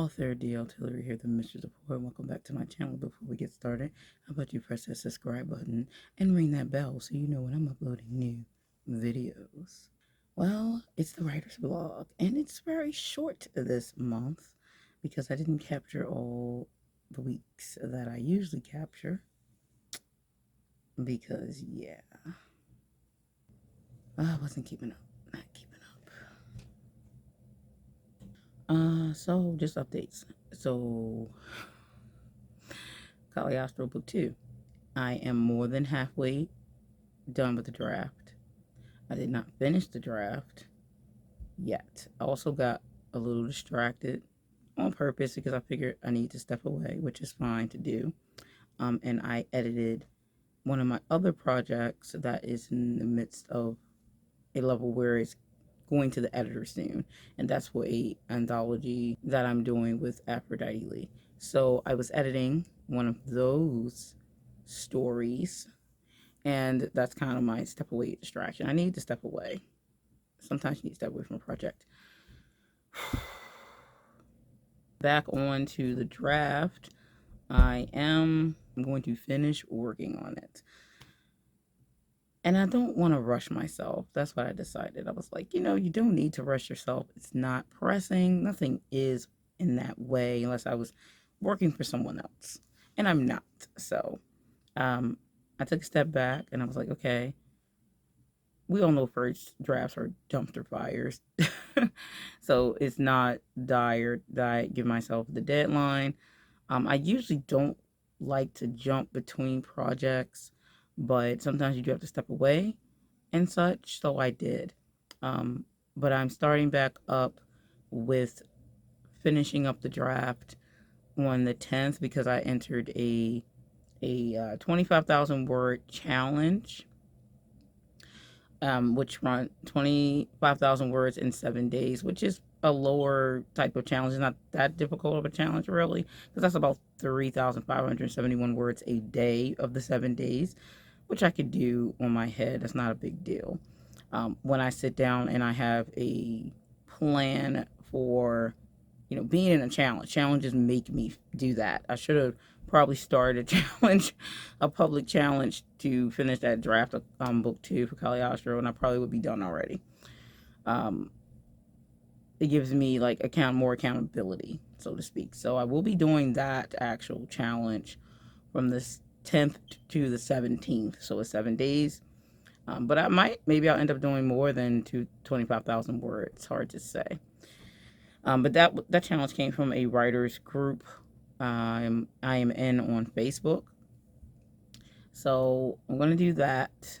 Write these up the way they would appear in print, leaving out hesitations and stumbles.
Author DL Tillery here, the Mistress of Horror. Welcome back to my channel. Before we get started, how about you press that subscribe button and ring that bell so you know when I'm uploading new videos. Well, it's the writer's blog, and it's very short this month because I didn't capture all the weeks that I usually capture. Because, yeah, I wasn't keeping up. Not keeping up. So just updates. So, Caliostro book 2. I am more than halfway done with the draft. I did not finish the draft yet. I also got a little distracted on purpose because I figured I need to step away, which is fine to do. And I edited one of my other projects that is in the midst of a level where it's going to the editor soon, and that's for a anthology that I'm doing with Aphrodite Lee. So I was editing one of those stories, and that's kind of my step away distraction. I need to step away. Sometimes you need to step away from a project. Back on to the draft. I am going to finish working on it. And I don't want to rush myself. That's what I decided. I was like, you don't need to rush yourself. It's not pressing. Nothing is in that way unless I was working for someone else. And I'm not. So I took a step back and I was like, okay, we all know first drafts are dumpster fires. So it's not dire that I give myself the deadline. I usually don't like to jump between projects, but sometimes you do have to step away and such, so I did. But I'm starting back up with finishing up the draft on the 10th because I entered a 25,000 word challenge, which run 25,000 words in 7 days, which is a lower type of challenge. It's not that difficult of a challenge, really, because that's about 3,571 words a day of the 7 days, which I could do on my head. That's not a big deal. When I sit down and I have a plan for, being in a challenge, challenges make me do that. I should have probably started a challenge, a public challenge to finish that draft of book 2 for Caliostro, and I probably would be done already. It gives me like more accountability, so to speak. So I will be doing that actual challenge from the 10th to the 17th. So it's 7 days. But maybe I'll end up doing more than 25,000 words. Hard to say. But that challenge came from a writers group I am in on Facebook. So I'm going to do that.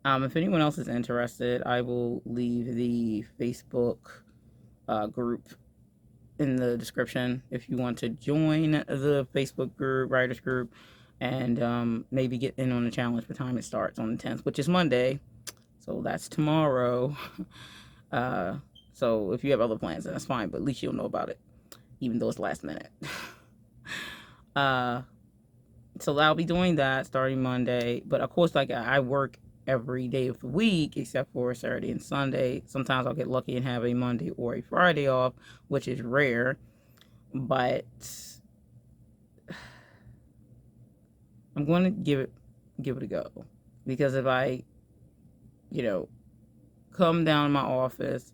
If anyone else is interested, I will leave the Facebook group in the description if you want to join the Facebook group, writers group, and maybe get in on the challenge for time it starts on the 10th, which is Monday. So that's tomorrow. So if you have other plans, then that's fine, but at least you'll know about it, even though it's last minute. So I'll be doing that starting Monday. But of course, like I work every day of the week except for Saturday and Sunday. Sometimes I'll get lucky and have a Monday or a Friday off, which is rare. But I'm going to give it a go, because if I, come down to my office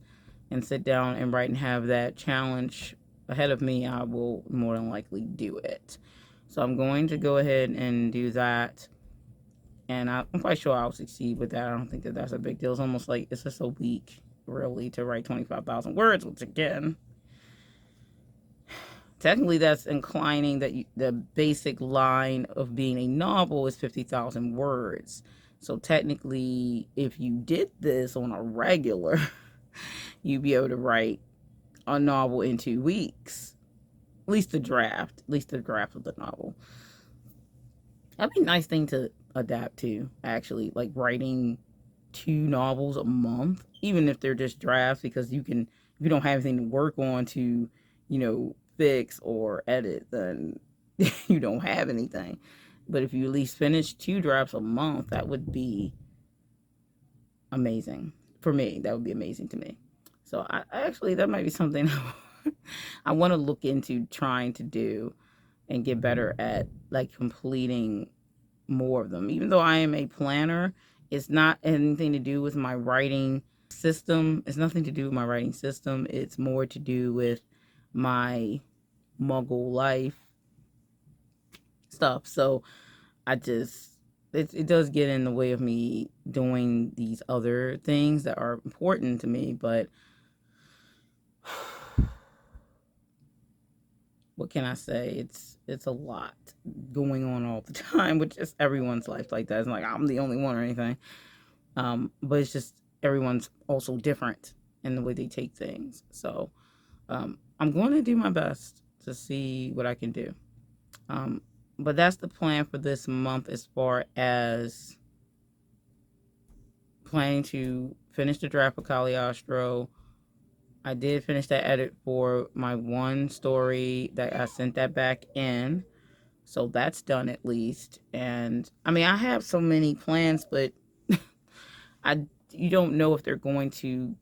and sit down and write and have that challenge ahead of me, I will more than likely do it. So I'm going to go ahead and do that, and I'm quite sure I'll succeed with that. I don't think that that's a big deal. It's almost like it's just a week, really, to write 25,000 words, which again, technically that's inclining that the basic line of being a novel is 50,000 words. So technically, if you did this on a regular, you'd be able to write a novel in 2 weeks. At least the draft of the novel. That'd be a nice thing to adapt to, actually, like writing 2 novels a month, even if they're just drafts, because if you don't have anything to work on to, fix or edit, then you don't have anything. But if you at least finish 2 drafts a month, that would be amazing for me. That would be amazing to me. So I actually, that might be something I want to look into trying to do and get better at like completing more of them. Even though I am a planner, it's not anything to do with my writing system. It's nothing to do with my writing system. It's more to do with my muggle life stuff. So I just, it does get in the way of me doing these other things that are important to me. But what can I say? It's a lot going on all the time, which is everyone's life like that. It's not like I'm the only one or anything. But it's just everyone's also different in the way they take things. So I'm going to do my best to see what I can do. But that's the plan for this month as far as planning to finish the draft of Caliostro. I did finish that edit for my one story that I sent that back in. So that's done at least. And I mean, I have so many plans, but you don't know if they're going to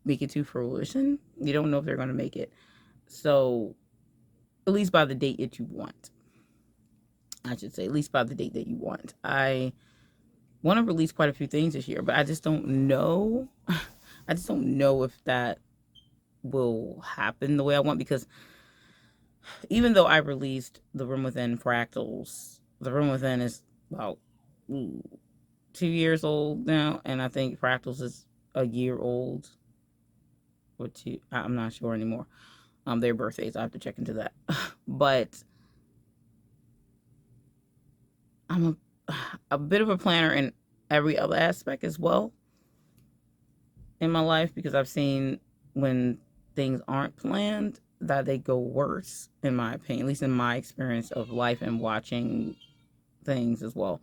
make it to fruition. You don't know if they're going to make it. So at least by the date that you want. I should say, at least by the date that you want. I want to release quite a few things this year, but I just don't know. I just don't know if that will happen the way I want, because even though I released The Room Within Fractals, The Room Within is about 2 years old now, and I think Fractals is a year old or two. I'm not sure anymore. Their birthdays, I have to check into that. But I'm a bit of a planner in every other aspect as well in my life, because I've seen when things aren't planned that they go worse, in my opinion, at least in my experience of life and watching things as well.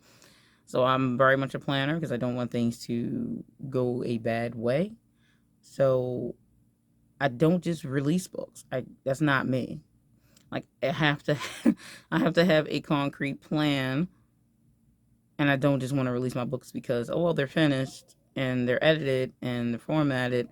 So I'm very much a planner because I don't want things to go a bad way. So I don't just release books. That's not me. Like I have to I have to have a concrete plan, and I don't just want to release my books because, oh well, they're finished and they're edited and they're formatted.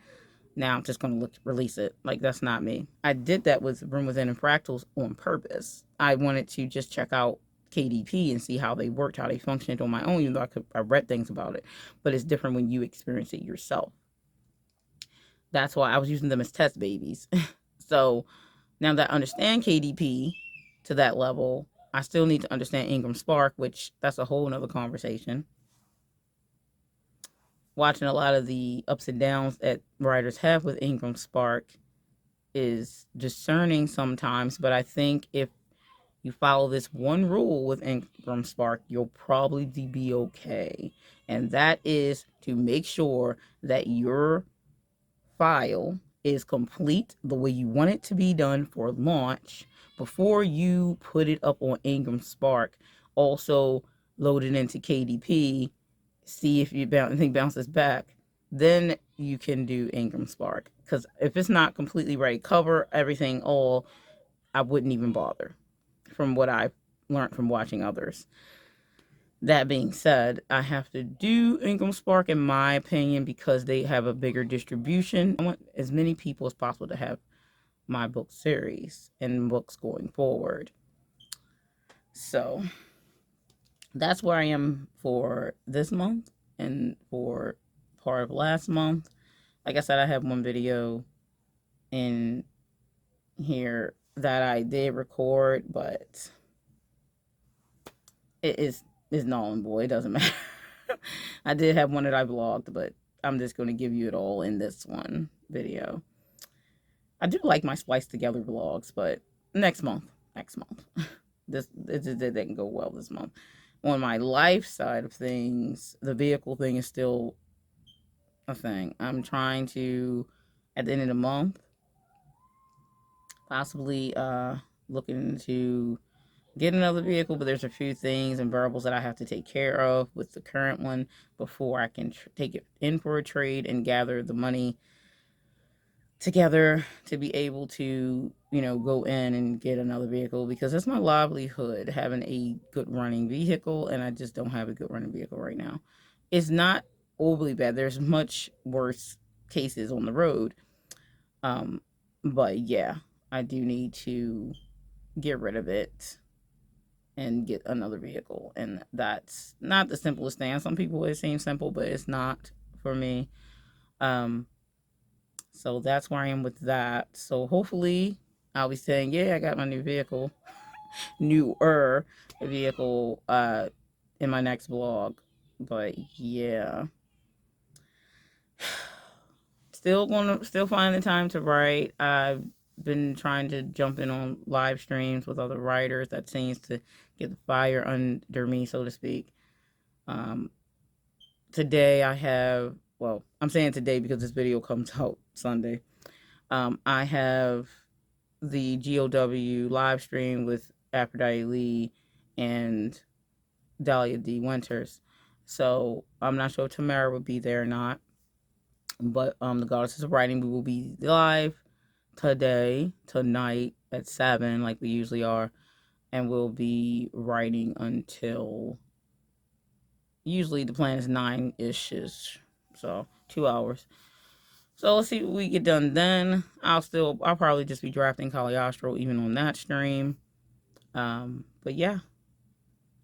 Now I'm just going to release it. Like, that's not me. I did that with Room Within and Fractals on purpose. I wanted to just check out KDP and see how they worked, how they functioned on my own, even though I read things about it. But it's different when you experience it yourself. That's why I was using them as test babies. So now that I understand KDP to that level, I still need to understand Ingram Spark, which that's a whole nother conversation. Watching a lot of the ups and downs that writers have with Ingram Spark is discerning sometimes, but I think if you follow this one rule with Ingram Spark, you'll probably be okay. And that is to make sure that your file is complete the way you want it to be done for launch before you put it up on Ingram Spark. Also load it into KDP, see if anything bounces back. Then you can do Ingram Spark. Because if it's not completely ready, cover everything all, I wouldn't even bother, from what I've learned from watching others. That being said, I have to do Ingram Spark, in my opinion, because they have a bigger distribution. I want as many people as possible to have my book series and books going forward. So that's where I am for this month and for part of last month. Like I said, I have one video in here that I did record, but it is null and void. It doesn't matter. I did have one that I vlogged, but I'm just going to give you it all in this one video. I do like my spliced together vlogs, but next month. This it didn't go well this month. On my life side of things, the vehicle thing is still a thing. I'm trying to, at the end of the month, possibly looking to get another vehicle, but there's a few things and variables that I have to take care of with the current one before I can take it in for a trade and gather the money together to be able to, go in and get another vehicle, because it's my livelihood having a good running vehicle, and I just don't have a good running vehicle right now. It's not overly bad. There's much worse cases on the road. But yeah, I do need to get rid of it and get another vehicle. And that's not the simplest thing. Some people it seems simple, but it's not for me. Um, so that's where I am with that. So hopefully I'll be saying, yeah, I got my new vehicle, newer vehicle, in my next vlog. But yeah, still finding the time to write. I've been trying to jump in on live streams with other writers. That seems to get the fire under me, so to speak. Um, Today I have, well, I'm saying today because this video comes out Sunday. I have the GOW live stream with Aphrodite Lee and Dahlia D. Winters. So I'm not sure if Tamara would be there or not. But the Goddesses of Writing, we will be live tonight at 7, like we usually are. And we'll be writing until, usually the plan is 9-ish. So 2 hours. So let's see what we get done then. I'll probably just be drafting Caliostro even on that stream. But yeah,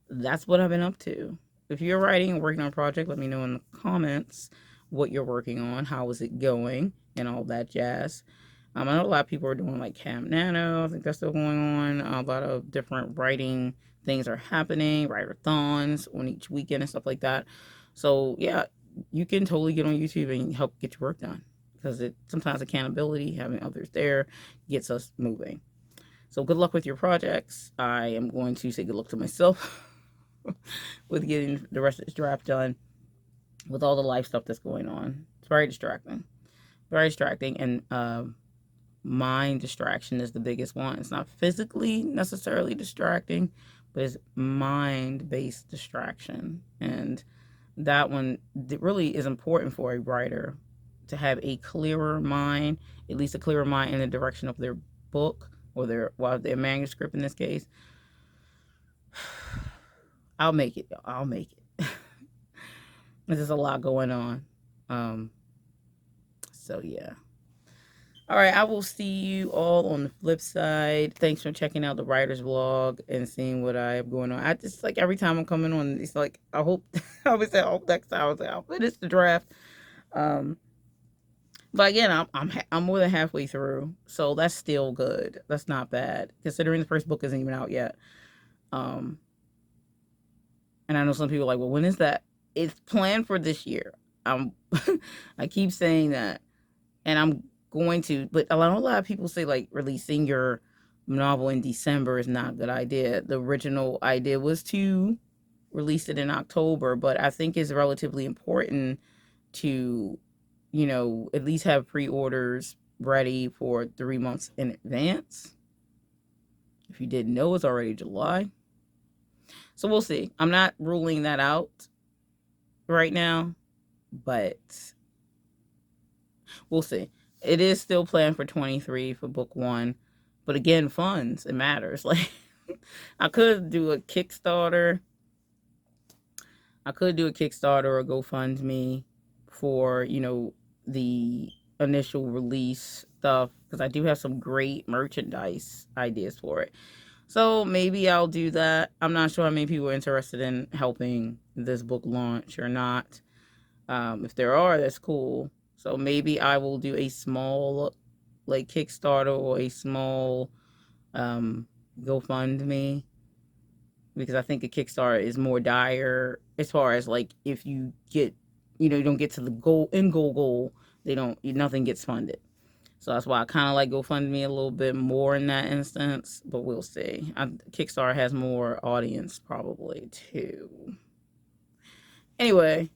that's what I've been up to. If you're writing and working on a project, let me know in the comments what you're working on, how is it going, and all that jazz. I know a lot of people are doing like Camp Nano. I think that's still going on. A lot of different writing things are happening, writer-thons on each weekend and stuff like that. So yeah, you can totally get on YouTube and help get your work done, because sometimes accountability, having others there, gets us moving. So good luck with your projects. I am going to say good luck to myself with getting the rest of this draft done with all the life stuff that's going on. It's very distracting. Very distracting. And mind distraction is the biggest one. It's not physically necessarily distracting, but it's mind-based distraction. And that one really is important for a writer, to have a clearer mind, at least a clearer mind in the direction of their book or their manuscript in this case. I'll make it. I'll make it. There's just a lot going on. So yeah. All right, I will see you all on the flip side. Thanks for checking out the writer's vlog and seeing what I have going on. I just, like, every time I'm coming on, it's like, I hope, I always say, I hope next time I'll finish the draft. But again, I'm more than halfway through, so that's still good. That's not bad, considering the first book isn't even out yet. And I know some people are like, well, when is that? It's planned for this year. I keep saying that, and I'm going to, but a lot of people say like releasing your novel in December is not a good idea. The original idea was to release it in October, but I think it's relatively important to, at least have pre-orders ready for 3 months in advance. If you didn't know, it's already July. So we'll see. I'm not ruling that out right now, but we'll see. It is still planned for 23 for book 1, but again, funds, it matters. Like, I could do a Kickstarter. Or GoFundMe for, the initial release stuff, because I do have some great merchandise ideas for it. So maybe I'll do that. I'm not sure how many people are interested in helping this book launch or not. If there are, that's cool. So maybe I will do a small, like, Kickstarter or a small GoFundMe, because I think a Kickstarter is more dire as far as, like, if you get, you don't get to the goal, nothing gets funded. So that's why I kind of like GoFundMe a little bit more in that instance, but we'll see. Kickstarter has more audience probably too. Anyway,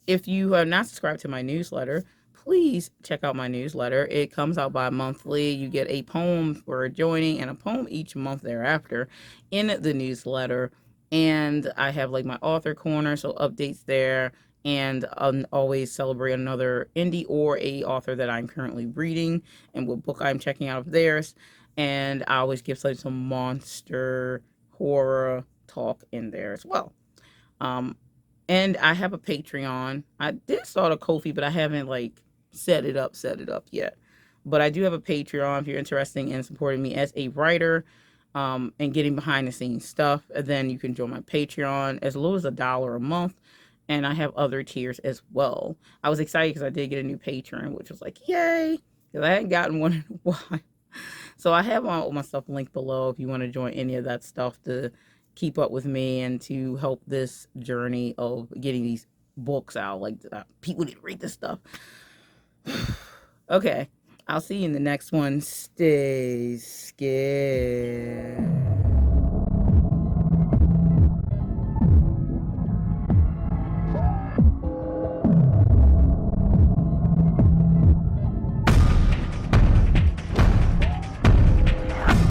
if you have not subscribed to my newsletter, please check out my newsletter. It comes out bi-monthly. You get a poem for joining and a poem each month thereafter in the newsletter. And I have like my author corner, so updates there. And always celebrate another indie or a author that I'm currently reading and what book I'm checking out of theirs. And I always give some monster horror talk in there as well. And I have a Patreon. I did start a Ko-fi, but I haven't like set it up yet. But I do have a Patreon if you're interested in supporting me as a writer, and getting behind the scenes stuff. And then you can join my Patreon as low as $1 a month. And I have other tiers as well. I was excited because I did get a new patron, which was like, yay, because I hadn't gotten one in a while. So I have all my stuff linked below if you want to join any of that stuff to keep up with me and to help this journey of getting these books out. Like, people need to read this stuff. Okay, I'll see you in the next one. Stay scared.